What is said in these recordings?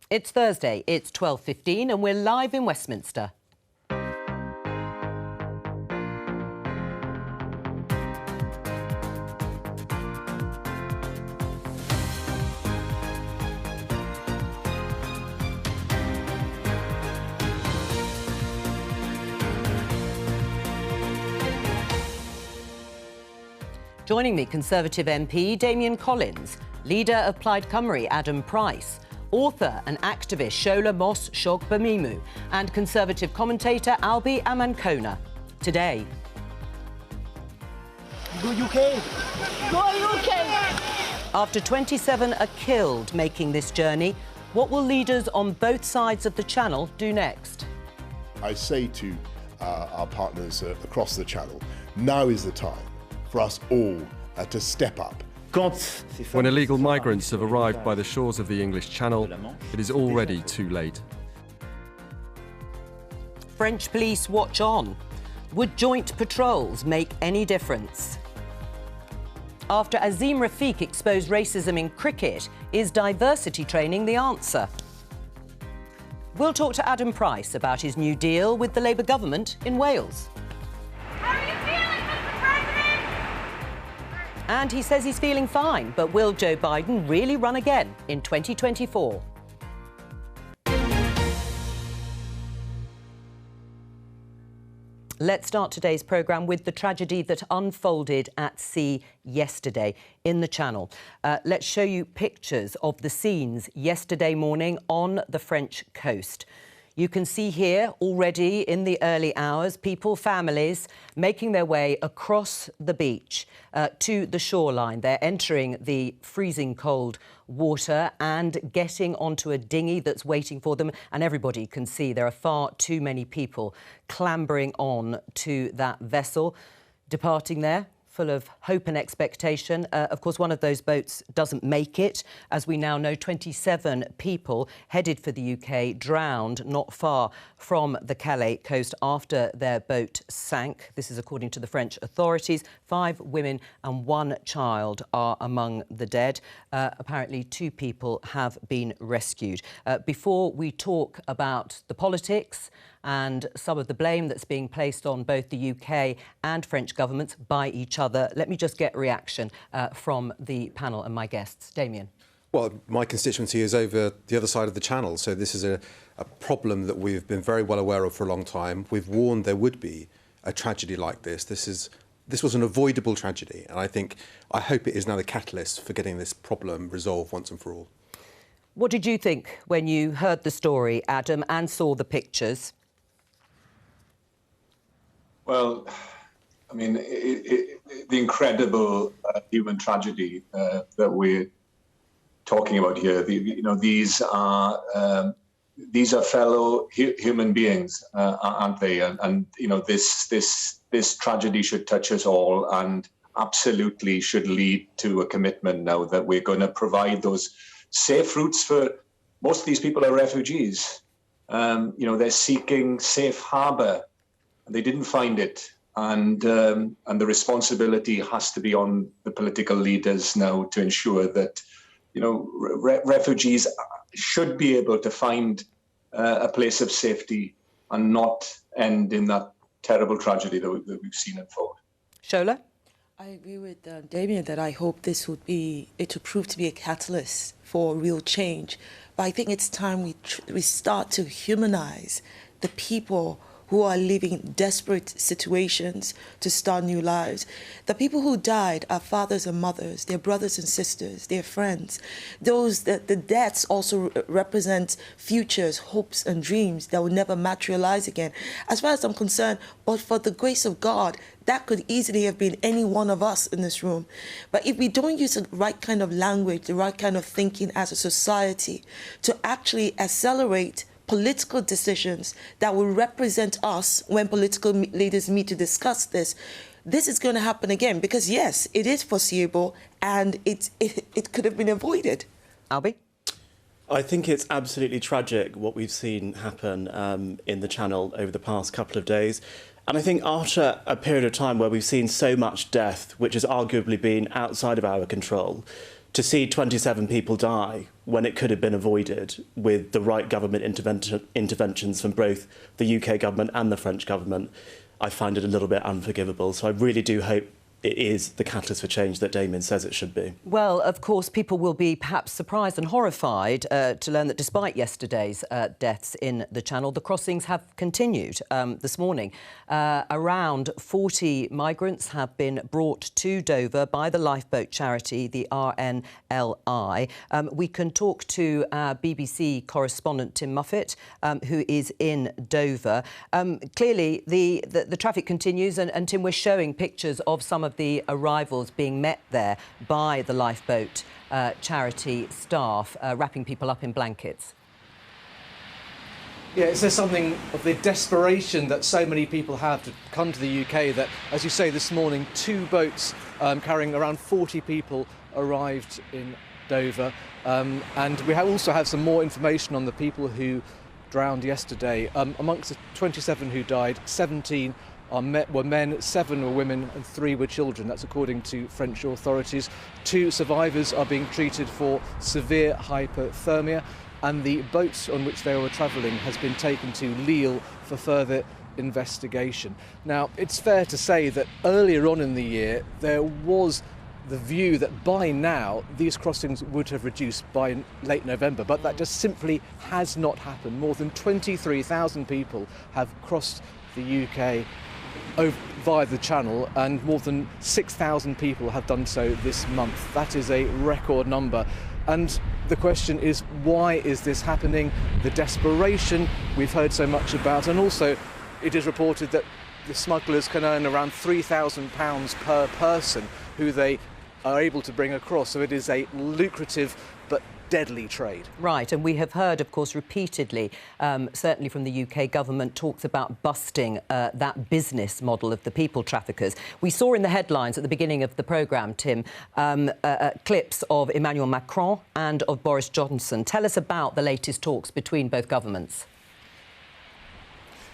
It's Thursday, it's 12:15 and we're live in Westminster. Joining me, Conservative MP Damian Collins, leader of Plaid Cymru Adam Price, author and activist Shola Mos Shog Bamimu, and Conservative commentator Albie Amankona. Today. Go UK! Go UK! After 27 are killed making this journey, what will leaders on both sides of the Channel do next? I say to our partners across the Channel, now is the time for us all to step up. When illegal migrants have arrived by the shores of the English Channel, it is already too late. French police watch on. Would joint patrols make any difference? After Azim Rafiq exposed racism in cricket, is diversity training the answer? We'll talk to Adam Price about his new deal with the Labour government in Wales. And he says he's feeling fine, but will Joe Biden really run again in 2024? Let's start today's programme with the tragedy that unfolded at sea yesterday in the Channel. Let's show you pictures of the scenes yesterday morning on the French coast. You can see here already in the early hours, people, families, making their way across the beach to the shoreline. They're entering the freezing cold water and getting onto a dinghy that's waiting for them. And everybody can see there are far too many people clambering on to that vessel, departing there, full of hope and expectation. Of course, one of those boats doesn't make it. As we now know, 27 people headed for the UK drowned not far from the Calais coast after their boat sank. This is according to the French authorities. 5 women and 1 child are among the dead. Apparently, 2 people have been rescued. Before we talk about the politics and some of the blame that's being placed on both the UK and French governments by each other, let me just get reaction from the panel and my guests. Damian. Well, my constituency is over the other side of the Channel, so this is a problem that we've been very well aware of for a long time. We've warned there would be a tragedy like this. This was an avoidable tragedy, and I hope it is now the catalyst for getting this problem resolved once and for all. What did you think when you heard the story, Adam, and saw the pictures? Well, I mean, the incredible human tragedy that we're talking about here. These are fellow human beings, aren't they? And this tragedy should touch us all, and absolutely should lead to a commitment now that we're going to provide those safe routes for most of these people are refugees. They're seeking safe harbour. They didn't find it, and the responsibility has to be on the political leaders now to ensure that, refugees should be able to find a place of safety and not end in that terrible tragedy that we've seen unfold. Shola? I agree with Damian that I hope this would prove to be a catalyst for real change. But I think it's time we start to humanize the people who are living desperate situations to start new lives. The people who died are fathers and mothers, their brothers and sisters, their friends. The deaths also represent futures, hopes and dreams that will never materialize again. As far as I'm concerned, but for the grace of God, that could easily have been any one of us in this room. But if we don't use the right kind of language, the right kind of thinking as a society to actually accelerate political decisions that will represent us when political leaders meet to discuss this, this is going to happen again. Because, yes, it is foreseeable and it could have been avoided. Albie? I think it's absolutely tragic what we've seen happen in the Channel over the past couple of days. And I think after a period of time where we've seen so much death, which has arguably been outside of our control, to see 27 people die when it could have been avoided with the right government interventions from both the UK government and the French government, I find it a little bit unforgivable. So I really do hope it is the catalyst for change that Damian says it should be. Well, of course, people will be perhaps surprised and horrified to learn that despite yesterday's deaths in the Channel, the crossings have continued this morning. Around 40 migrants have been brought to Dover by the lifeboat charity, the RNLI. We can talk to our BBC correspondent, Tim Muffet, who is in Dover. Clearly, the traffic continues, and Tim, we're showing pictures of some of the arrivals being met there by the lifeboat charity staff, wrapping people up in blankets. Yeah, is there something of the desperation that so many people have to come to the UK that, as you say, this morning, 2 boats carrying around 40 people arrived in Dover. And we also have some more information on the people who drowned yesterday. Amongst the 27 who died, 17 were men, 7 were women and 3 were children. That's according to French authorities. 2 survivors are being treated for severe hypothermia, and the boat on which they were travelling has been taken to Lille for further investigation. Now, it's fair to say that earlier on in the year there was the view that by now these crossings would have reduced by late November, but that just simply has not happened. More than 23,000 people have crossed the UK via the Channel, and more than 6,000 people have done so this month. That is a record number. And the question is, why is this happening? The desperation we've heard so much about, and also it is reported that the smugglers can earn around £3,000 per person who they are able to bring across. So it is a lucrative but deadly trade. Right, and we have heard, of course, repeatedly, certainly from the UK government, talks about busting that business model of the people traffickers. We saw in the headlines at the beginning of the programme, Tim, clips of Emmanuel Macron and of Boris Johnson. Tell us about the latest talks between both governments.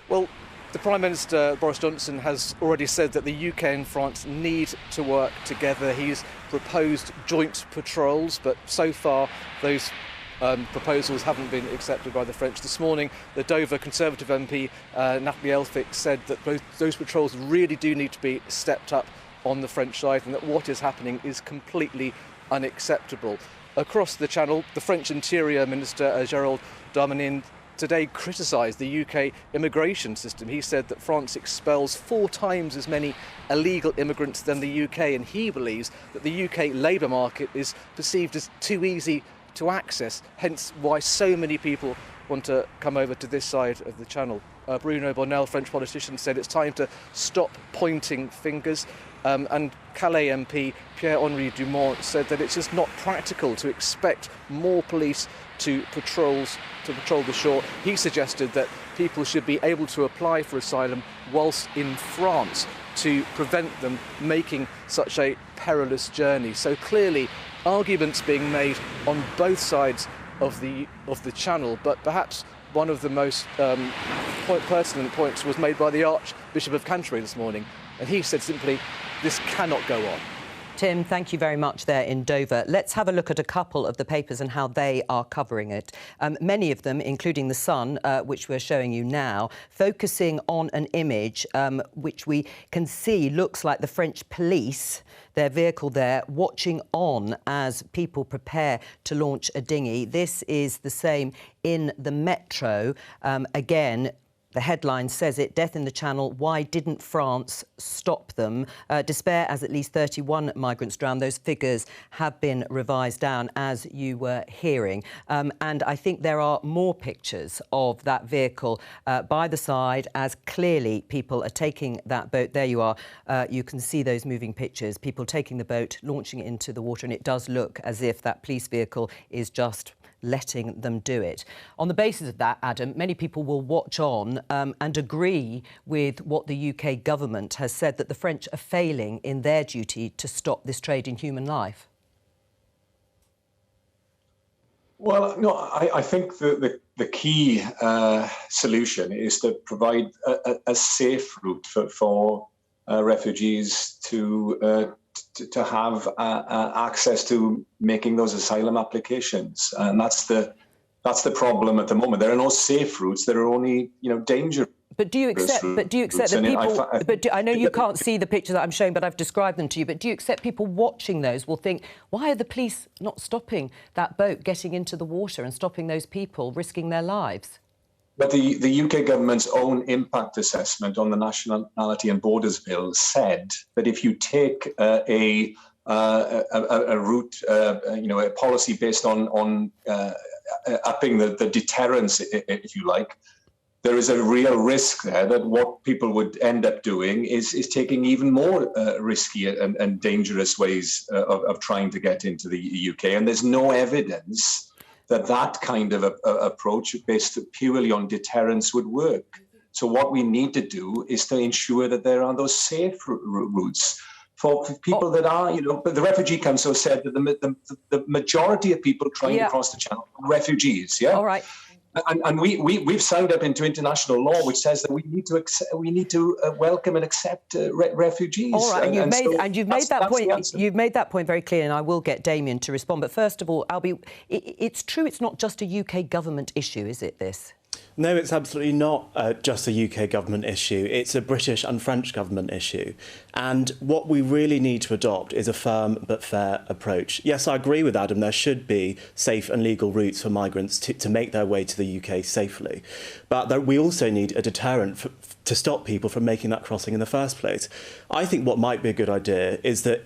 Well, the Prime Minister, Boris Johnson, has already said that the UK and France need to work together. He's proposed joint patrols, but so far those proposals haven't been accepted by the French. This morning, the Dover Conservative MP, Nathalie Elphicke, said that those patrols really do need to be stepped up on the French side, and that what is happening is completely unacceptable. Across the Channel, the French Interior Minister, Gérald Damian, today criticised the UK immigration system. He said that France expels 4 times as many illegal immigrants than the UK, and he believes that the UK labour market is perceived as too easy to access, hence why so many people want to come over to this side of the Channel. Bruno Bonnell, French politician, said it's time to stop pointing fingers. And Calais MP Pierre-Henri Dumont said that it's just not practical to expect more police to patrol the shore. He suggested that people should be able to apply for asylum whilst in France to prevent them making such a perilous journey. So clearly, arguments being made on both sides of the Channel, but perhaps one of the most pertinent points was made by the Archbishop of Canterbury this morning, and he said simply, this cannot go on. Tim, thank you very much there in Dover. Let's have a look at a couple of the papers and how they are covering it. Many of them, including The Sun, which we're showing you now, focusing on an image which we can see looks like the French police, their vehicle there, watching on as people prepare to launch a dinghy. This is the same in the Metro. Again, the headline says it, Death in the Channel, why didn't France stop them? Despair as at least 31 migrants drowned. Those figures have been revised down, as you were hearing. And I think there are more pictures of that vehicle by the side, as clearly people are taking that boat. There you are. You can see those moving pictures, people taking the boat, launching it into the water, and it does look as if that police vehicle is just letting them do it. On the basis of that, Adam, many people will watch on and agree with what the UK government has said, that the French are failing in their duty to stop this trade in human life. Well, no, I think the key solution is to provide a safe route for refugees to to have access to making those asylum applications, and that's the problem at the moment. There are no safe routes. There are only dangerous. But do you accept? But do you accept that people? I know you can't see the pictures that I'm showing, but I've described them to you. But do you accept people watching those will think, why are the police not stopping that boat getting into the water and stopping those people risking their lives? But the UK government's own impact assessment on the Nationality and Borders Bill said that if you take a route, a policy based on upping the deterrence, if you like, there is a real risk there that what people would end up doing is taking even more risky and dangerous ways of trying to get into the UK. And there's no evidence that kind of approach based purely on deterrence would work. So what we need to do is to ensure that there are those safe routes for people that are, but the Refugee Council said that the majority of people trying to cross the channel are refugees, yeah? All right. And we've signed up into international law, which says that we need to welcome and accept refugees. All right, and you've made that point. You've made that point very clear, and I will get Damian to respond. But first of all, Albie, it's true it's not just a UK government issue, is it? This? No, it's absolutely not just a UK government issue. It's a British and French government issue. And what we really need to adopt is a firm but fair approach. Yes, I agree with Adam. There should be safe and legal routes for migrants to make their way to the UK safely. But we also need a deterrent to stop people from making that crossing in the first place. I think what might be a good idea is that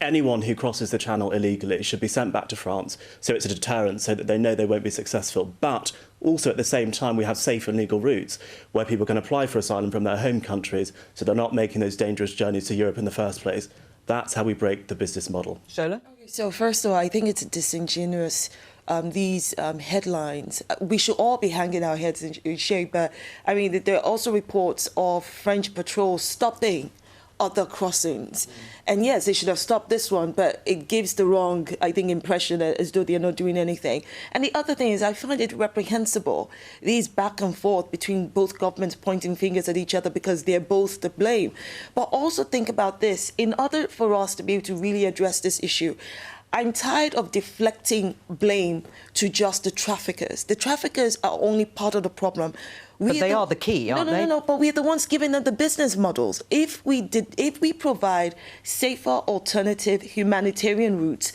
anyone who crosses the channel illegally should be sent back to France, so it's a deterrent, so that they know they won't be successful. But also at the same time, we have safe and legal routes where people can apply for asylum from their home countries, so they're not making those dangerous journeys to Europe in the first place. That's how we break the business model. Shola? So first of all, I think it's disingenuous. These headlines, we should all be hanging our heads in shame, but I mean, there are also reports of French patrols stopping other crossings. And yes, they should have stopped this one, but it gives the wrong, I think, impression as though they're not doing anything. And the other thing is, I find it reprehensible, these back and forth between both governments pointing fingers at each other because they're both to blame. But also think about this, in order for us to be able to really address this issue, I'm tired of deflecting blame to just the traffickers. The traffickers are only part of the problem. But they are the key, aren't they? No, but we're the ones giving them the business models. If we provide safer, alternative humanitarian routes,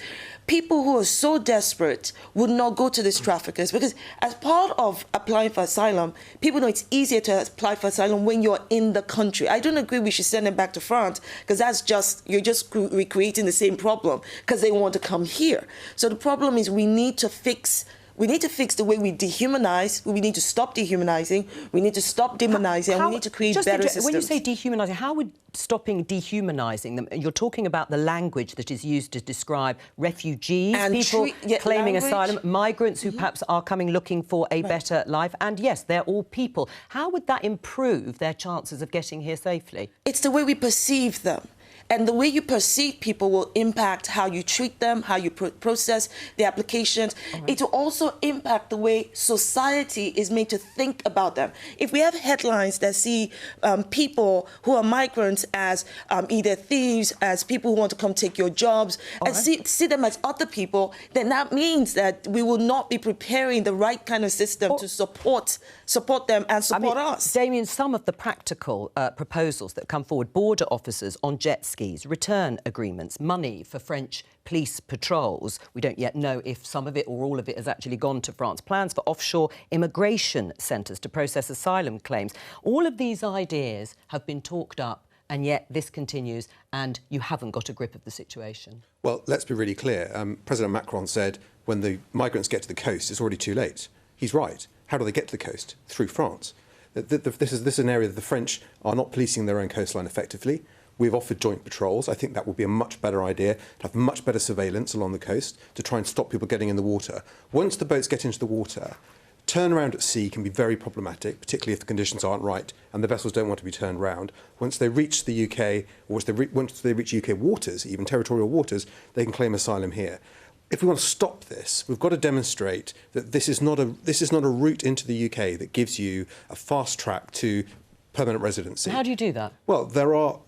people who are so desperate would not go to these traffickers, because as part of applying for asylum, people know it's easier to apply for asylum when you're in the country. I don't agree we should send them back to France, because you're just recreating the same problem because they want to come here. So the problem is we need to fix the way we dehumanize. We need to stop dehumanizing. We need to stop demonizing. And we need to create better systems. When you say dehumanizing, how would stopping dehumanizing them? You're talking about the language that is used to describe refugees, and people claiming asylum, migrants who perhaps are coming looking for a better life. And yes, they're all people. How would that improve their chances of getting here safely? It's the way we perceive them. And the way you perceive people will impact how you treat them, how you process the applications. Right. It will also impact the way society is made to think about them. If we have headlines that see people who are migrants as either thieves, as people who want to come take your jobs, and see them as other people, then that means that we will not be preparing the right kind of system to support them and support us. Damian, some of the practical proposals that come forward, border officers on jet skis, return agreements, money for French police patrols. We don't yet know if some of it or all of it has actually gone to France. Plans for offshore immigration centres to process asylum claims. All of these ideas have been talked up, and yet this continues, and you haven't got a grip of the situation. Well, let's be really clear. President Macron said when the migrants get to the coast, it's already too late. He's right. How do they get to the coast? Through France. This is an area that the French are not policing their own coastline effectively. We've offered joint patrols. I think that would be a much better idea, to have much better surveillance along the coast to try and stop people getting in the water. Once the boats get into the water, turnaround at sea can be very problematic, particularly if the conditions aren't right and the vessels don't want to be turned round. Once they reach the UK, or once they reach UK waters, even territorial waters, they can claim asylum here. If we want to stop this, we've got to demonstrate that this is not a route into the UK that gives you a fast track to permanent residency. How do you do that? Well, there are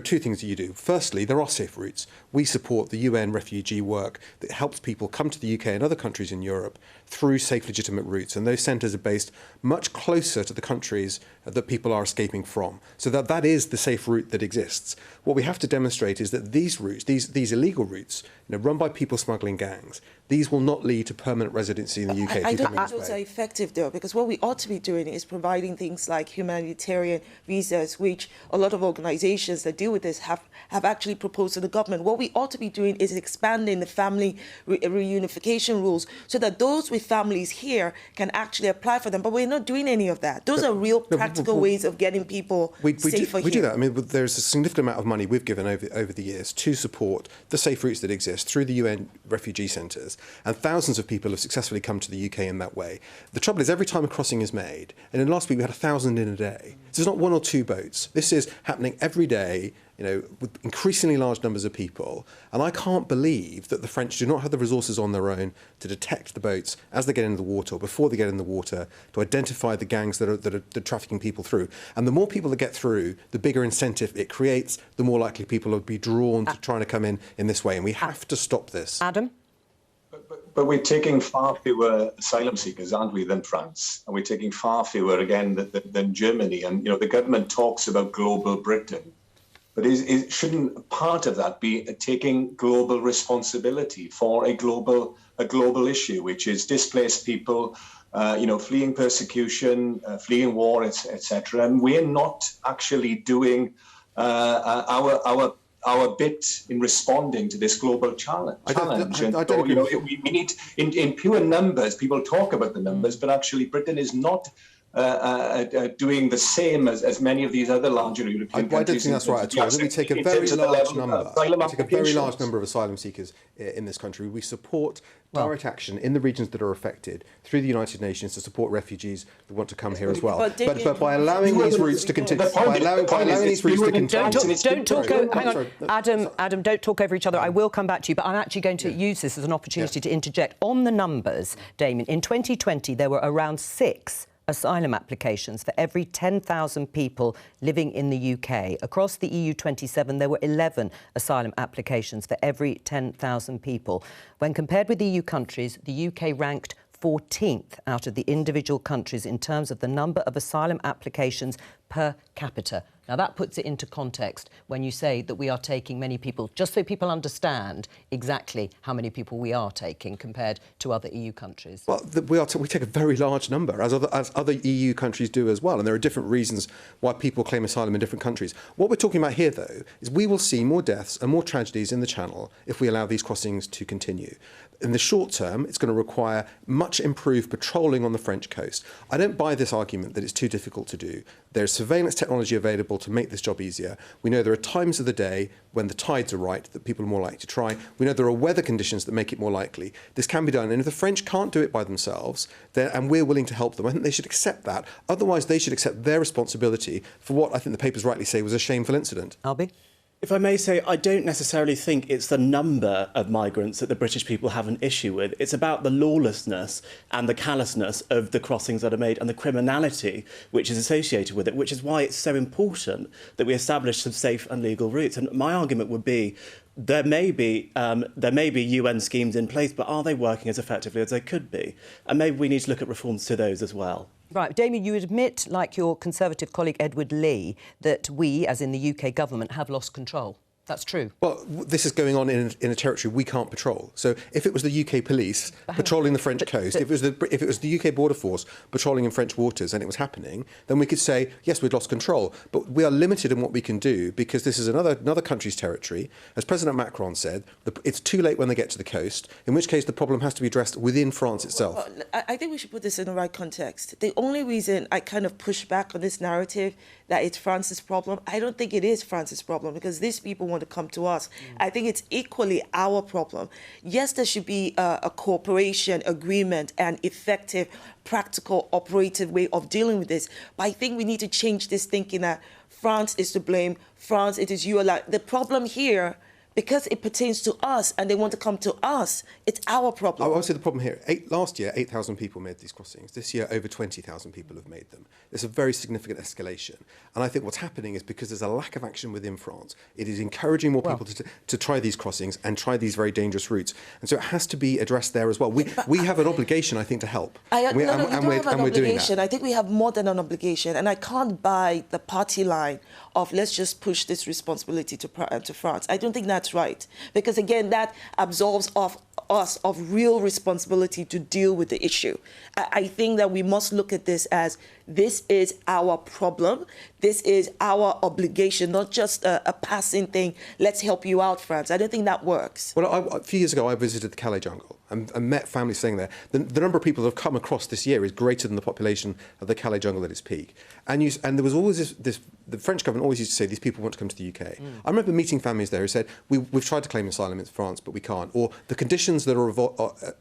two things that you do. Firstly, there are safe routes. We support the UN refugee work that helps people come to the UK and other countries in Europe through safe, legitimate routes. And those centres are based much closer to the countries that people are escaping from. So that is the safe route that exists. What we have to demonstrate is that these routes, these illegal routes, run by people smuggling gangs, these will not lead to permanent residency in the UK. I don't think those are effective, though, because what we ought to be doing is providing things like humanitarian visas, which a lot of organisations that deal with this have actually proposed to the government. What we ought to be doing is expanding the family reunification rules so that those with families here can actually apply for them. But we're not doing any of that. Those are real practical ways of getting people safer here. We do that. I mean, there's a significant amount of money we've given over the years to support the safe routes that exist through the UN refugee centres, and thousands of people have successfully come to the UK in that way. The trouble is, every time a crossing is made, and in last week we had 1,000 in a day. So it's not one or two boats. This is happening every day, with increasingly large numbers of people. And I can't believe that the French do not have the resources on their own to detect the boats as they get into the water, or before they get in the water, to identify the gangs that are trafficking people through. And the more people that get through, the bigger incentive it creates, the more likely people will be drawn to trying to come in this way. And we have to stop this. Adam? But we're taking far fewer asylum seekers, aren't we, than France? And we're taking far fewer, again, than Germany. And, the government talks about global Britain. But shouldn't part of that be taking global responsibility for a global issue, which is displaced people, fleeing persecution, fleeing war, etc. And we're not actually doing our bit in responding to this glowball challenge. We need, in pure numbers, people talk about the numbers, but actually Britain is not doing the same as many of these other larger European countries. I don't think that's right at all. I think we take a very large number. We take a very large number of asylum seekers in this country. We support direct action in the regions that are affected through the United Nations to support refugees that want to come here as well. But by allowing these routes to continue, don't talk over. Hang on, Adam, don't talk over each other. I will come back to you, but I'm actually going to use this as an opportunity to interject on the numbers, Damian. In 2020, there were around 6 asylum applications for every 10,000 people living in the UK. Across the EU27, there were 11 asylum applications for every 10,000 people. When compared with EU countries, the UK ranked 14th out of the individual countries in terms of the number of asylum applications per capita. Now, that puts it into context when you say that we are taking many people, just so people understand exactly how many people we are taking compared to other EU countries. Well, we take a very large number, as other EU countries do as well, and there are different reasons why people claim asylum in different countries. What we're talking about here, though, is we will see more deaths and more tragedies in the Channel if we allow these crossings to continue. In the short term, it's going to require much improved patrolling on the French coast. I don't buy this argument that it's too difficult to do. There's surveillance technology available to make this job easier. We know there are times of the day when the tides are right that people are more likely to try. We know there are weather conditions that make it more likely. This can be done. And if the French can't do it by themselves, and we're willing to help them, I think they should accept that. Otherwise, they should accept their responsibility for what I think the papers rightly say was a shameful incident. Albie? If I may say, I don't necessarily think it's the number of migrants that the British people have an issue with. It's about the lawlessness and the callousness of the crossings that are made and the criminality which is associated with it, which is why it's so important that we establish some safe and legal routes. And my argument would be there may be UN schemes in place, but are they working as effectively as they could be? And maybe we need to look at reforms to those as well. Right, Damian, you admit, like your Conservative colleague Edward Lee, that we, as in the UK government, have lost control. That's true. Well, this is going on in a territory we can't patrol. So if it was the UK police patrolling the French coast, if it was the UK border force patrolling in French waters and it was happening, then we could say, yes, we've lost control. But we are limited in what we can do because this is another country's territory. As President Macron said, it's too late when they get to the coast, in which case the problem has to be addressed within France itself. Well, I think we should put this in the right context. The only reason I kind of push back on this narrative that it's France's problem, I don't think it is France's problem because these people want to come to us. I think it's equally our problem. Yes, there should be a cooperation agreement and effective, practical, operative way of dealing with this. But I think we need to change this thinking that France is to blame. France, it is you. The problem here, because it pertains to us and they want to come to us. It's our problem. I would say the problem here, last year, 8,000 people made these crossings. This year, over 20,000 people have made them. It's a very significant escalation. And I think what's happening is because there's a lack of action within France, it is encouraging more people to try these crossings and try these very dangerous routes. And so it has to be addressed there as well. We have an obligation, I think, to help. You don't have an obligation. I think we have more than an obligation. And I can't buy the party line of let's just push this responsibility to France. I don't think that's right. Because, again, that absolves us of real responsibility to deal with the issue. I think that we must look at this as this is our problem. This is our obligation, not just a passing thing. Let's help you out, France. I don't think that works. Well, a few years ago, I visited the Calais jungle and met families staying there. The number of people that have come across this year is greater than the population of the Calais jungle at its peak. And there was always the French government always used to say these people want to come to the UK. I remember meeting families there who said, we've tried to claim asylum in France, but we can't. Or the conditions that are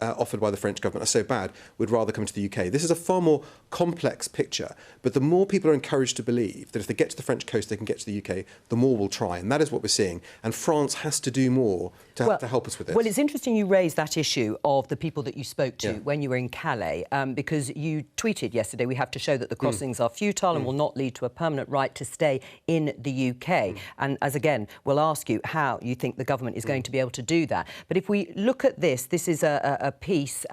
offered by the French government are so bad, we'd rather come to the UK. This is a far more complex picture. But the more people are encouraged to believe that if they get to the French coast, they can get to the UK, the more we'll try. And that is what we're seeing. And France has to do more to help us with this. Well, it's interesting you raised that issue of the people that you spoke to when you were in Calais, because you tweeted yesterday, we have to show that the crossings are futile and will not lead to a permanent right to stay in the UK. And as again, we'll ask you how you think the government is going to be able to do that. But if we look at this is a piece,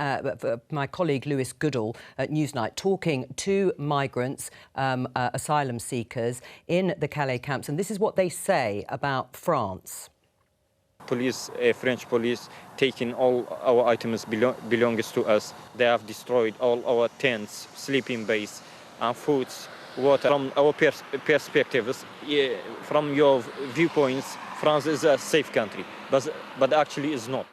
my colleague Lewis Goodall at Newsnight, talking to migrants, asylum seekers in the Calais camps. And this is what they say about France. Police, French police, taking all our items belongs to us. They have destroyed all our tents, sleeping base, and foods, water. From our perspectives, from your viewpoints, France is a safe country, but actually is not.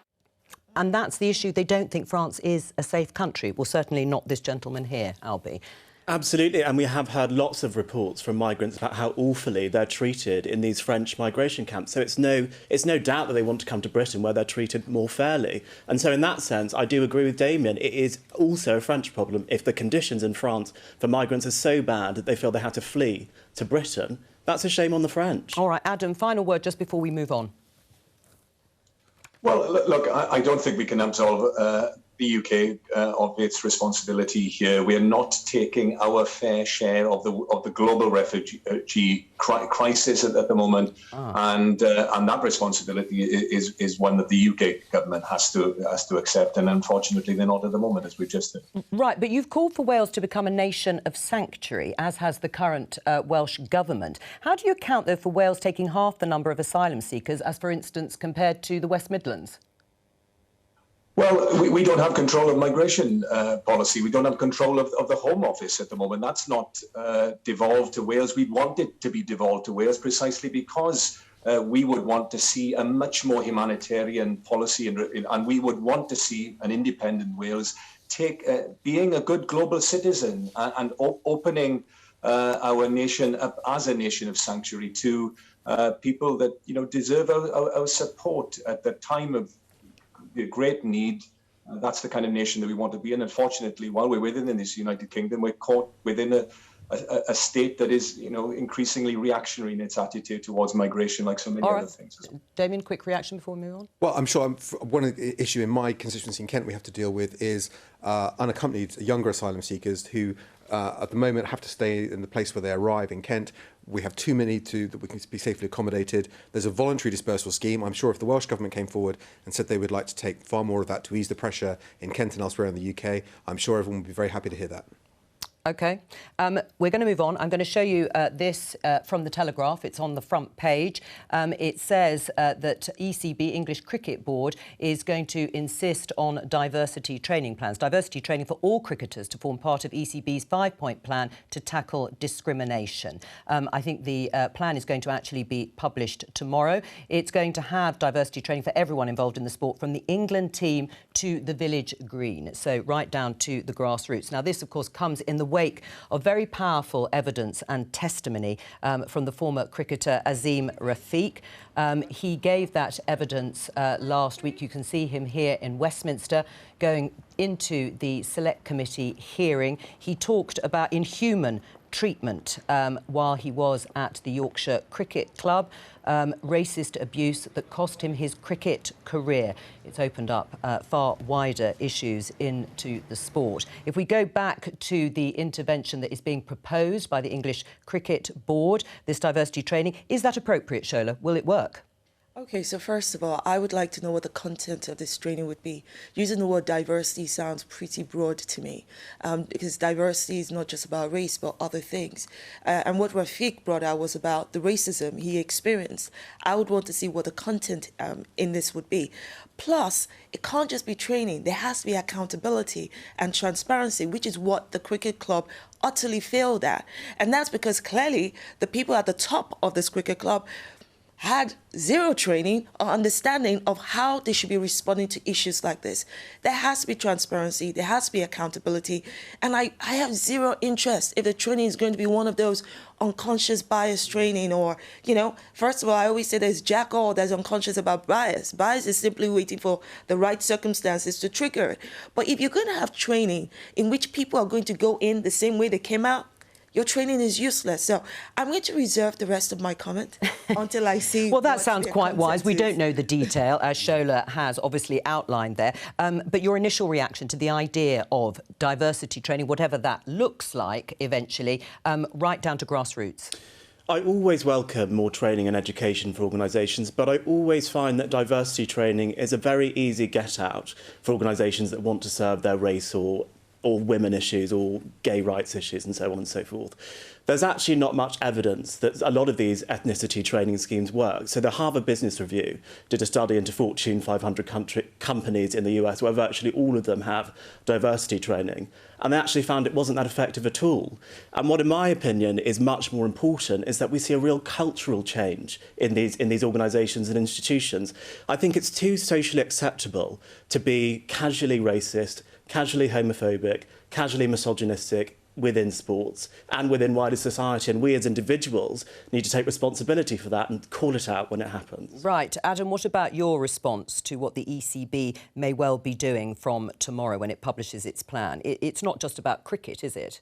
And that's the issue. They don't think France is a safe country. Well, certainly not this gentleman here, Albie. Absolutely, and we have heard lots of reports from migrants about how awfully they're treated in these French migration camps. So it's no doubt that they want to come to Britain where they're treated more fairly. And so in that sense, I do agree with Damian. It is also a French problem if the conditions in France for migrants are so bad that they feel they have to flee to Britain. That's a shame on the French. All right, Adam, final word just before we move on. Well, look, I don't think we can absolve the UK of its responsibility here. We are not taking our fair share of the global refugee crisis at the moment, and that responsibility is one that the UK government has to accept, and unfortunately they're not at the moment, as we've just said. Right, but you've called for Wales to become a nation of sanctuary, as has the current Welsh government. How do you account, though, for Wales taking half the number of asylum seekers, as, for instance, compared to the West Midlands? Well, we don't have control of migration policy. We don't have control of the Home Office at the moment. That's not devolved to Wales. We want it to be devolved to Wales precisely because we would want to see a much more humanitarian policy and we would want to see an independent Wales being a good global citizen and opening our nation up as a nation of sanctuary to people that deserve our support at the time of great need. That's the kind of nation that we want to be in. Unfortunately, while we're within this United Kingdom, we're caught within a state that is, increasingly reactionary in its attitude towards migration, like so many other things. Damian, quick reaction before we move on. Well, I'm sure one of the issue in my constituency in Kent we have to deal with is unaccompanied younger asylum seekers who at the moment have to stay in the place where they arrive in Kent. We have too many that we can be safely accommodated. There's a voluntary dispersal scheme. I'm sure if the Welsh Government came forward and said they would like to take far more of that to ease the pressure in Kent and elsewhere in the UK, I'm sure everyone would be very happy to hear that. OK. We're going to move on. I'm going to show you this from The Telegraph. It's on the front page. It says that ECB, English Cricket Board, is going to insist on diversity training plans. Diversity training for all cricketers to form part of ECB's 5-point plan to tackle discrimination. I think the plan is going to actually be published tomorrow. It's going to have diversity training for everyone involved in the sport, from the England team to the village green, so right down to the grassroots. Now, this, of course, comes in the wake of very powerful evidence and testimony from the former cricketer Azim Rafiq. He gave that evidence last week. You can see him here in Westminster going into the Select Committee hearing. He talked about inhuman treatment while he was at the Yorkshire Cricket Club. Racist abuse that cost him his cricket career. It's opened up far wider issues into the sport. If we go back to the intervention that is being proposed by the English Cricket Board, this diversity training, is that appropriate, Shola? Will it work? Okay, so first of all, I would like to know what the content of this training would be. Using the word diversity sounds pretty broad to me, because diversity is not just about race, but other things. And what Rafiq brought out was about the racism he experienced. I would want to see what the content in this would be. Plus, it can't just be training. There has to be accountability and transparency, which is what the cricket club utterly failed at. And that's because clearly the people at the top of this cricket club had zero training or understanding of how they should be responding to issues like this. There has to be transparency, there has to be accountability, and I have zero interest if the training is going to be one of those unconscious bias training or, you know, first of all, I always say there's jack all that's unconscious about bias. Bias is simply waiting for the right circumstances to trigger it. But if you're going to have training in which people are going to go in the same way they came out, your training is useless. So I'm going to reserve the rest of my comment until I see. Well, that sounds quite wise. We don't know the detail, as Shola has obviously outlined there. But your initial reaction to the idea of diversity training, whatever that looks like eventually, right down to grassroots. I always welcome more training and education for organisations, but I always find that diversity training is a very easy get-out for organisations that want to serve their race or women issues or gay rights issues and so on and so forth. There's actually not much evidence that a lot of these ethnicity training schemes work. So the Harvard Business Review did a study into Fortune 500 companies in the US where virtually all of them have diversity training. And they actually found it wasn't that effective at all. And what, in my opinion, is much more important is that we see a real cultural change in these organisations and institutions. I think it's too socially acceptable to be casually racist, casually homophobic, casually misogynistic within sports and within wider society. And we as individuals need to take responsibility for that and call it out when it happens. Right. Adam, what about your response to what the ECB may well be doing from tomorrow when it publishes its plan? It's not just about cricket, is it?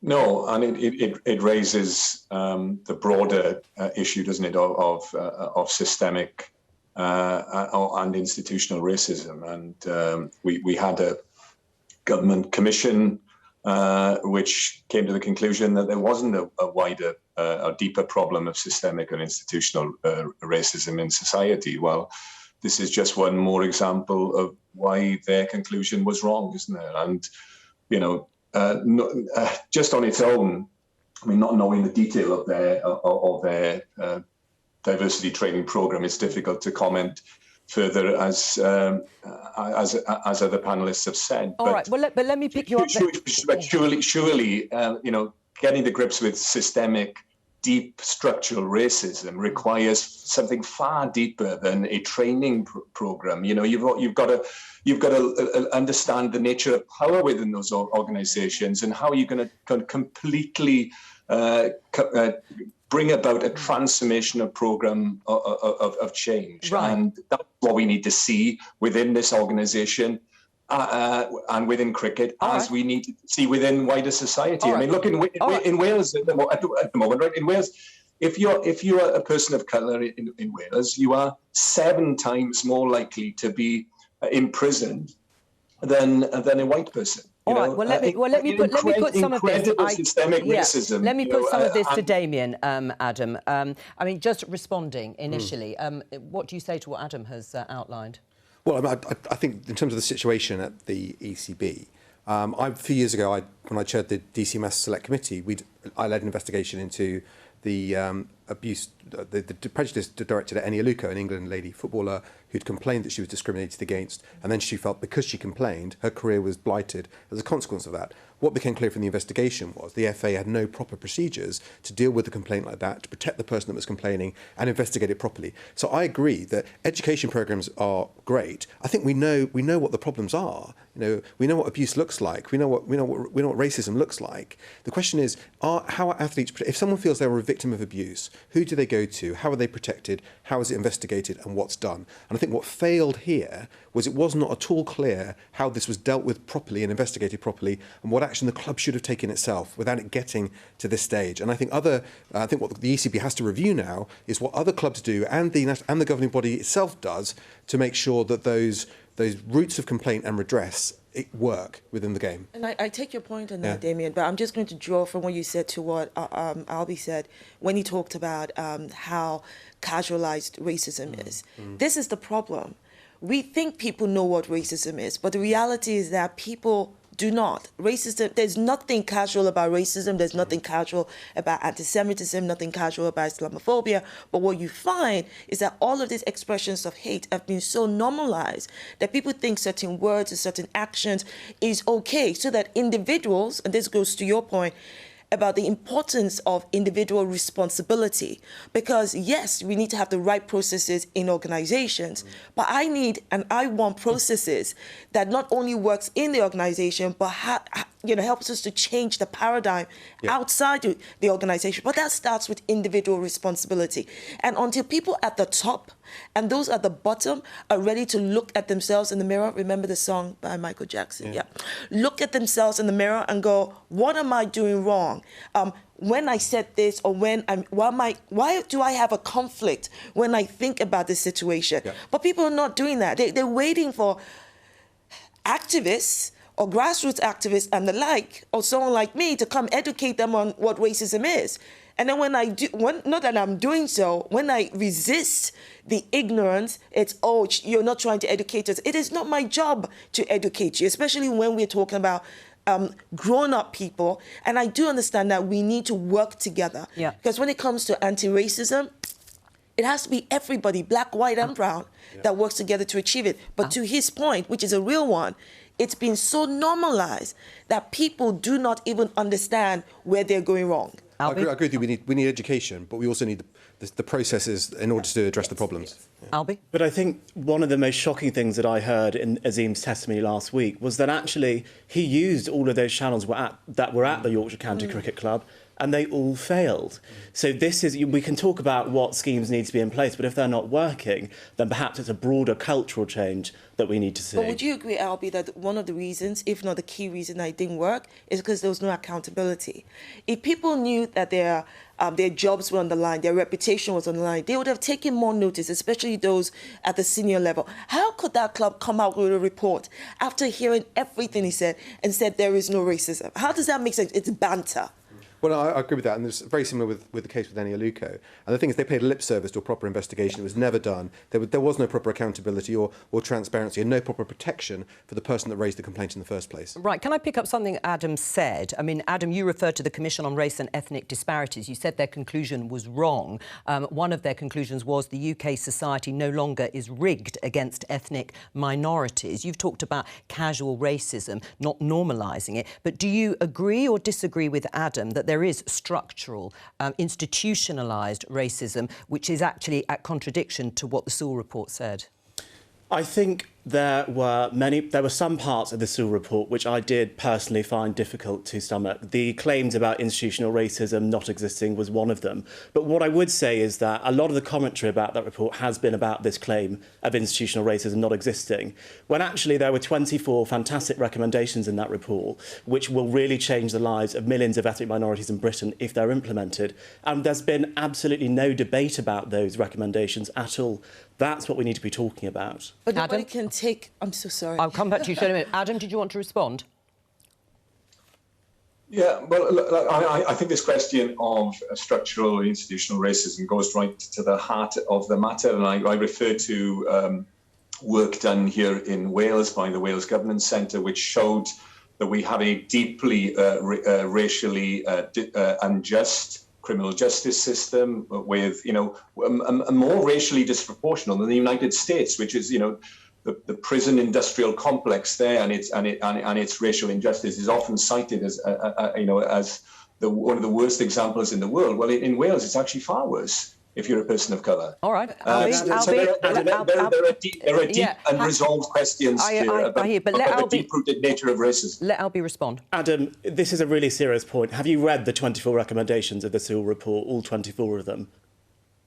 No, and it raises the broader issue, doesn't it, of systemic and institutional racism. And we had a government commission which came to the conclusion that there wasn't a wider, a deeper problem of systemic and institutional racism in society. Well, this is just one more example of why their conclusion was wrong, isn't it? And, you know, just on its own, I mean, not knowing the detail of their diversity training program, it's difficult to comment further, as other panelists have said. All right. Well, but let me pick you up. But surely, you know, getting to grips with systemic, deep structural racism requires something far deeper than a training program. You know, you've got to understand the nature of power within those organisations and how you're going to completely bring about a transformational program of change. Right. And that's what we need to see within this organisation and within cricket, as we need to see within wider society. I mean, look, in Wales at the moment, right? In Wales, if you're a person of colour in Wales, you are 7 times more likely to be imprisoned than a white person. All right. Well, let me put some of this. Systemic racism. Let me put some of this to Damian, Adam. I mean, just responding initially, what do you say to what Adam has outlined? Well, I think in terms of the situation at the ECB, a few years ago, when I chaired the DCMS Select Committee, I led an investigation into the abuse, the prejudice directed at Eni Aluko, an England lady footballer who'd complained that she was discriminated against, and then she felt because she complained, her career was blighted as a consequence of that. What became clear from the investigation was the FA had no proper procedures to deal with a complaint like that, to protect the person that was complaining and investigate it properly. So I agree that education programmes are great. I think we know what the problems are. You know, we know what abuse looks like. We know what racism looks like. The question is, how are athletes? If someone feels they were a victim of abuse, Who do they go to? How are they protected? How is it investigated? And what's done? And I think what failed here was it was not at all clear how this was dealt with properly and investigated properly, and what action the club should have taken itself without it getting to this stage. And I think what the ECB has to review now is what other clubs do and the governing body itself does to make sure that those routes of complaint and redress work within the game. And I take your point on that, Damian, but I'm just going to draw from what you said to what Albie said when he talked about how casualized racism is. This is the problem. We think people know what racism is, but the reality is that people do not. Racism, there's nothing casual about racism, there's nothing casual about anti-Semitism, nothing casual about Islamophobia, but what you find is that all of these expressions of hate have been so normalized that people think certain words or certain actions is okay, so that individuals, and this goes to your point, about the importance of individual responsibility. Because yes, we need to have the right processes in organizations, but I need and I want processes that not only works in the organization, but helps us to change the paradigm outside the organization. But that starts with individual responsibility. And until people at the top and those at the bottom are ready to look at themselves in the mirror, remember the song by Michael Jackson? Look at themselves in the mirror and go, what am I doing wrong? When I said this, or why do I have a conflict when I think about this situation? But people are not doing that. They're waiting for activists or grassroots activists and the like, or someone like me to come educate them on what racism is. And then not that I'm doing so, when I resist the ignorance, it's, oh, you're not trying to educate us. It is not my job to educate you, especially when we're talking about grown-up people. And I do understand that we need to work together. Because when it comes to anti-racism, it has to be everybody, black, white, and brown, that works together to achieve it. But to his point, which is a real one, it's been so normalized that people do not even understand where they're going wrong. I agree with you. We need education, but we also need the processes in order to address the problems. Albie? But I think one of the most shocking things that I heard in Azim's testimony last week was that actually he used all of those channels that were at the Yorkshire County Cricket Club, and they all failed. So we can talk about what schemes need to be in place, but if they're not working, then perhaps it's a broader cultural change that we need to see. But would you agree, Albie, that one of the reasons, if not the key reason that it didn't work, is because there was no accountability? If people knew that their jobs were on the line, their reputation was on the line, they would have taken more notice, especially those at the senior level. How could that club come out with a report after hearing everything he said and said there is no racism? How does that make sense? It's banter. Well, I agree with that, and it's very similar with the case with Eni Aluko. And the thing is, they paid lip service to a proper investigation. It was never done. There was no proper accountability or transparency, and no proper protection for the person that raised the complaint in the first place. Right. Can I pick up something Adam said? I mean, Adam, you referred to the Commission on Race and Ethnic Disparities. You said their conclusion was wrong. One of their conclusions was the UK society no longer is rigged against ethnic minorities. You've talked about casual racism, not normalising it. But do you agree or disagree with Adam that there is structural, institutionalised racism, which is actually at contradiction to what the Sewell report said? I think there were some parts of the Sewell report which I did personally find difficult to stomach. The claims about institutional racism not existing was one of them. But what I would say is that a lot of the commentary about that report has been about this claim of institutional racism not existing, when actually there were 24 fantastic recommendations in that report which will really change the lives of millions of ethnic minorities in Britain if they're implemented. And there's been absolutely no debate about those recommendations at all. That's what we need to be talking about. But nobody can take... I'm so sorry. I'll come back to you in a minute. Adam, did you want to respond? Yeah, well, look, I think this question of structural institutional racism goes right to the heart of the matter, and I refer to work done here in Wales by the Wales Governance Centre, which showed that we have a deeply racially unjust criminal justice system with, a more racially disproportional than the United States, which is, the prison industrial complex there and its racial injustice is often cited as, as one of the worst examples in the world. Well, in Wales, it's actually far worse if you're a person of colour. All right. So there are deep unresolved questions here about the deep-rooted nature of racism. Let Albie respond. Adam, this is a really serious point. Have you read the 24 recommendations of the Sewell report, all 24 of them?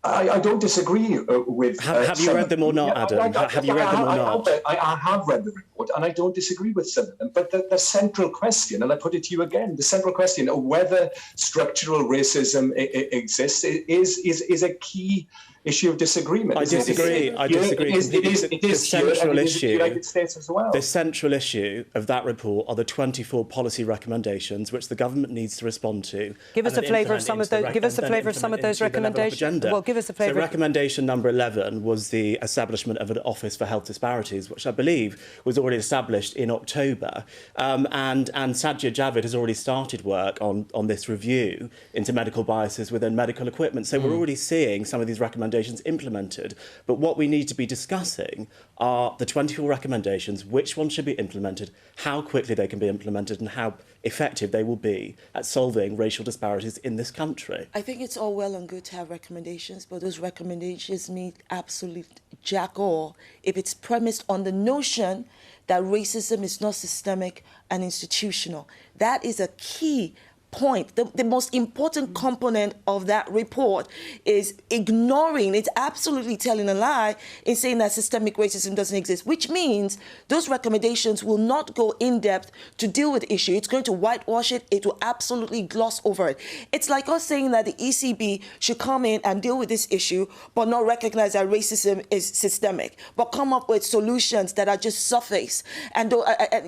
I don't disagree with... Have you read them or not, Adam? Have you read them or not? I have read the report, and I don't disagree with some of them. But the central question, and I put it to you again, the central question of whether structural racism exists is a key issue of disagreement. I disagree. It is central issue. In the United States as well. The central issue of that report are the 24 policy recommendations which the government needs to respond to. Give us a flavour of some of those. Give us a flavour of some of those recommendations. Well, give us a flavour. So recommendation number 11 was the establishment of an Office for Health Disparities, which I believe was already established in October, and Sajid Javid has already started work on this review into medical biases within medical equipment. So we're already seeing some of these recommendations implemented. But what we need to be discussing are the 24 recommendations, which ones should be implemented, how quickly they can be implemented, and how effective they will be at solving racial disparities in this country. I think it's all well and good to have recommendations, but those recommendations mean absolute jack all if it's premised on the notion that racism is not systemic and institutional. That is a key point. The most important component of that report is ignoring, it's absolutely telling a lie in saying that systemic racism doesn't exist, which means those recommendations will not go in depth to deal with the issue. It's going to whitewash it. It will absolutely gloss over it. It's like us saying that the ECB should come in and deal with this issue, but not recognize that racism is systemic, but come up with solutions that are just surface. And do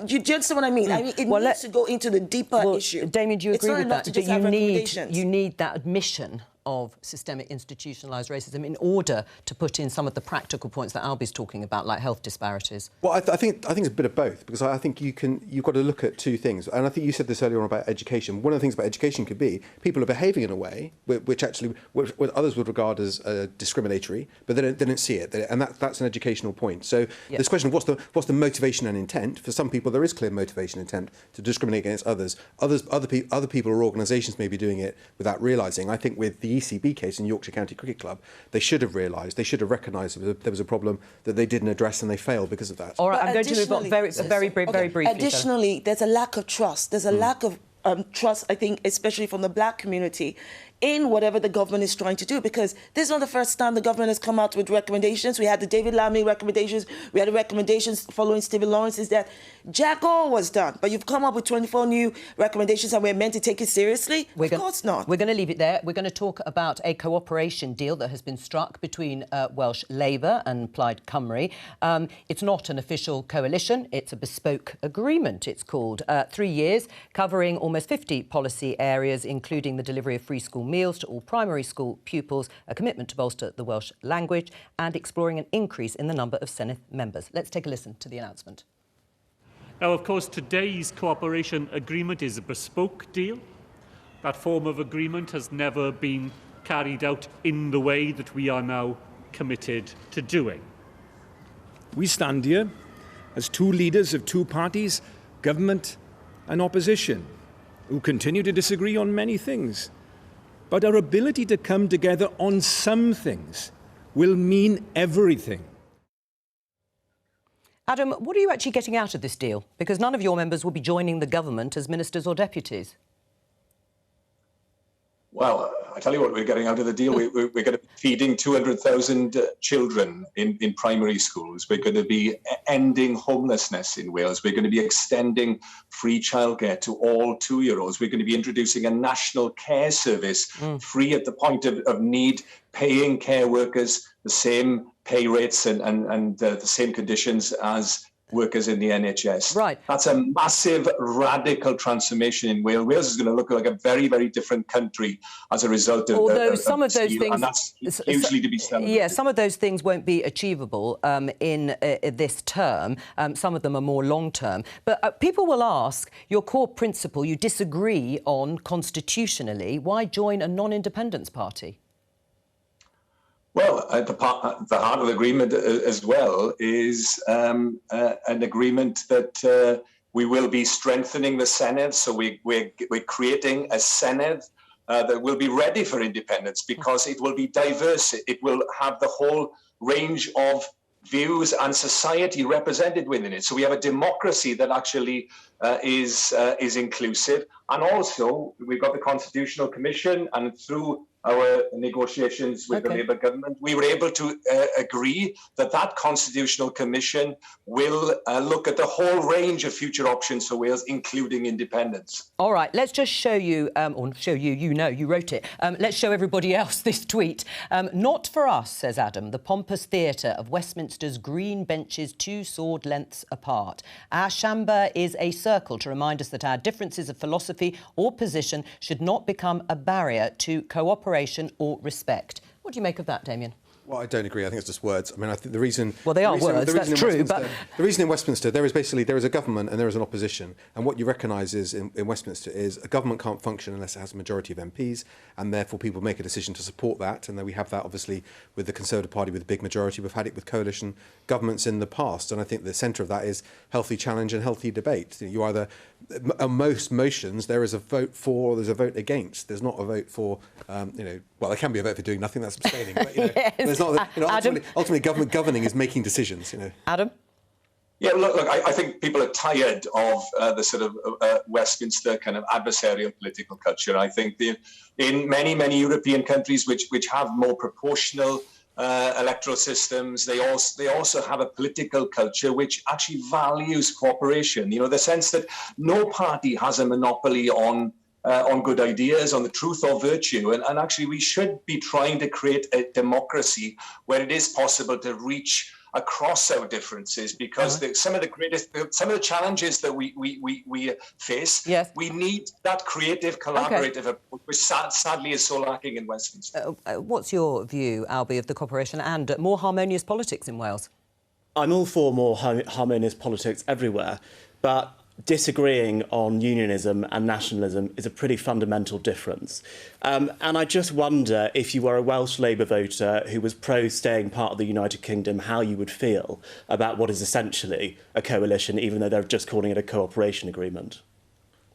you understand what I mean? I mean, it needs to go into the deeper issue. Damian, do you agree with that? But you need that admission of systemic institutionalised racism in order to put in some of the practical points that Albie's talking about, like health disparities? Well, I think it's a bit of both, because I think you've got to look at two things. And I think you said this earlier on about education. One of the things about education could be people are behaving in a way which others would regard as discriminatory, but they don't see it. And that's an educational point. So this question of what's the motivation and intent? For some people, there is clear motivation and intent to discriminate against others. Other people or organisations may be doing it without realising. I think with the ECB case in Yorkshire County Cricket Club, they should have realised, they should have recognised there was a problem that they didn't address, and they failed because of that. All right, I'm going to move on very briefly. Additionally, there's a lack of trust. There's a lack of trust, I think, especially from the black community, in whatever the government is trying to do, because this is not the first time the government has come out with recommendations. We had the David Lammy recommendations, we had the recommendations following Stephen Lawrence's death. Jack all was done, but you've come up with 24 new recommendations and we're meant to take it seriously? Of course not. We're going to leave it there. We're going to talk about a cooperation deal that has been struck between Welsh Labour and Plaid Cymru. It's not an official coalition, it's a bespoke agreement, it's called. 3 years, covering almost 50 policy areas, including the delivery of free school meals to all primary school pupils, a commitment to bolster the Welsh language, and exploring an increase in the number of Senedd members. Let's take a listen to the announcement. Now, of course, today's cooperation agreement is a bespoke deal. That form of agreement has never been carried out in the way that we are now committed to doing. We stand here as two leaders of two parties, government and opposition, who continue to disagree on many things. But our ability to come together on some things will mean everything. Adam, what are you actually getting out of this deal? Because none of your members will be joining the government as ministers or deputies. Well, I tell you what we're getting out of the deal. We're going to be feeding 200,000 children in primary schools. We're going to be ending homelessness in Wales. We're going to be extending free childcare to all 2-year-olds. We're going to be introducing a national care service, free at the point of need, paying care workers the same pay rates and the same conditions as workers in the NHS. Right. That's a massive, radical transformation in Wales. Wales is going to look like a very, very different country as a result of Although some of those things, and that's hugely to be celebrated. Yeah, some of those things won't be achievable in this term. Some of them are more long-term. But people will ask, your core principle, you disagree on constitutionally. Why join a non-independence party? Well, the heart of the agreement as well is an agreement that we will be strengthening the Senedd. So we're creating a Senedd that will be ready for independence, because it will be diverse. It will have the whole range of views and society represented within it. So we have a democracy that actually is inclusive. And also, we've got the Constitutional Commission, and through our negotiations with the Labour government, we were able to agree that that Constitutional Commission will look at the whole range of future options for Wales, including independence. All right, let's just show you, or show you, you know, you wrote it. Let's show everybody else this tweet. Not for us, says Adam, the pompous theatre of Westminster's green benches 2 sword lengths apart. Our chamber is a circle to remind us that our differences of philosophy or position should not become a barrier to cooperation or respect. What do you make of that, Damian? Well, I don't agree. I think it's just words. I mean, I think the reason... Well, they are words, that's true, but... The reason in Westminster, there is a government and there is an opposition, and what you recognise is, in Westminster, is a government can't function unless it has a majority of MPs, and therefore people make a decision to support that, and then we have that, obviously, with the Conservative Party with a big majority. We've had it with coalition governments in the past, and I think the centre of that is healthy challenge and healthy debate. You either... On most motions, there is a vote for or there's a vote against. There's not a vote for, you know... Well, there can be a vote for doing nothing, that's abstaining, but, you know... Yes. There's not, you know, ultimately, government governing is making decisions, you know. Adam? Yeah, look, I think people are tired of the sort of Westminster kind of adversarial political culture. I think in many European countries which have more proportional electoral systems, they also have a political culture which actually values cooperation. You know, the sense that no party has a monopoly on good ideas, on the truth or virtue. And actually, we should be trying to create a democracy where it is possible to reach across our differences, because some of the challenges that we face, we need that creative, collaborative approach, which sadly is so lacking in Westminster. What's your view, Albie, of the cooperation and more harmonious politics in Wales? I'm all for more harmonious politics everywhere, but disagreeing on unionism and nationalism is a pretty fundamental difference. And I just wonder, if you were a Welsh Labour voter who was pro-staying part of the United Kingdom, how you would feel about what is essentially a coalition, even though they're just calling it a cooperation agreement.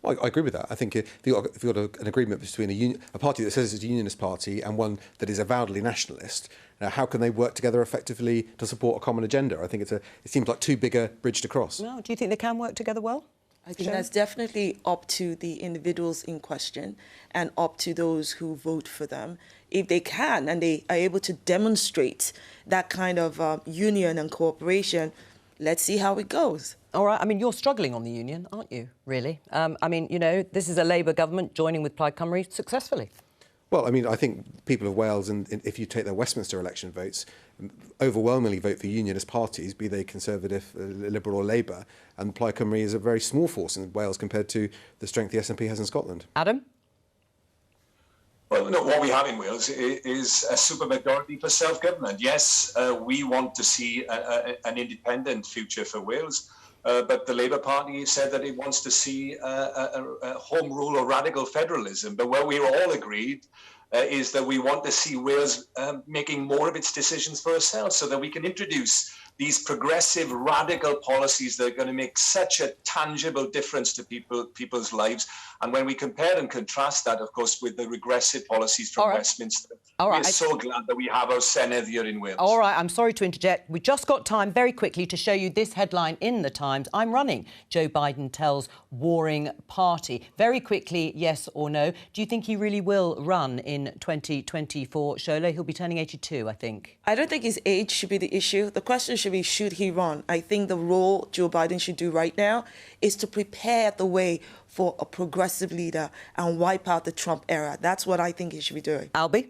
Well, I agree with that. I think if you've got an agreement between a party that says it's a unionist party and one that is avowedly nationalist, how can they work together effectively to support a common agenda? I think it seems like too big a bridge to cross. No, do you think they can work together well? I think that's definitely up to the individuals in question and up to those who vote for them. If they can and they are able to demonstrate that kind of union and cooperation, let's see how it goes. All right, I mean, you're struggling on the union, aren't you, really? I mean, you know, this is a Labour government joining with Plaid Cymru successfully. Well, I mean, I think people of Wales, and if you take their Westminster election votes, overwhelmingly vote for unionist parties, be they Conservative, Liberal or Labour, and Plaid Cymru is a very small force in Wales compared to the strength the SNP has in Scotland. Adam? Well, no, what we have in Wales is a supermajority for self-government. Yes, we want to see an independent future for Wales, but the Labour Party said that it wants to see a home rule or radical federalism. But where we all agreed is that we want to see Wales making more of its decisions for ourselves, so that we can introduce these progressive, radical policies that are going to make such a tangible difference to people's lives. And when we compare and contrast that, of course, with the regressive policies from Westminster, we're so glad that we have our Senedd here in Wales. All right, I'm sorry to interject. We just got time very quickly to show you this headline in the Times. I'm running. Joe Biden tells warring party. Very quickly, yes or no. Do you think he really will run in 2024? Shola, he'll be turning 82, I think. I don't think his age should be the issue. The question should be, should he run? I think the role Joe Biden should do right now is to prepare the way for a progressive leader and wipe out the Trump era. That's what I think he should be doing. Albie?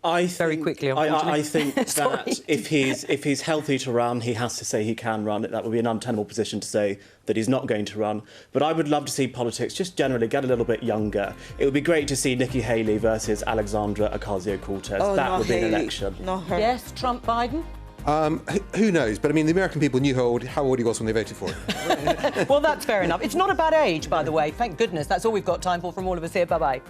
Very quickly. I think that if he's healthy to run, he has to say he can run. That would be an untenable position to say that he's not going to run. But I would love to see politics just generally get a little bit younger. It would be great to see Nikki Haley versus Alexandra Ocasio-Cortez. That would be an election. Not her. Yes, Trump, Biden? Who knows? But I mean, the American people knew how old he was when they voted for him. Well, that's fair enough. It's not a bad age, by the way. Thank goodness. That's all we've got time for from all of us here. Bye-bye.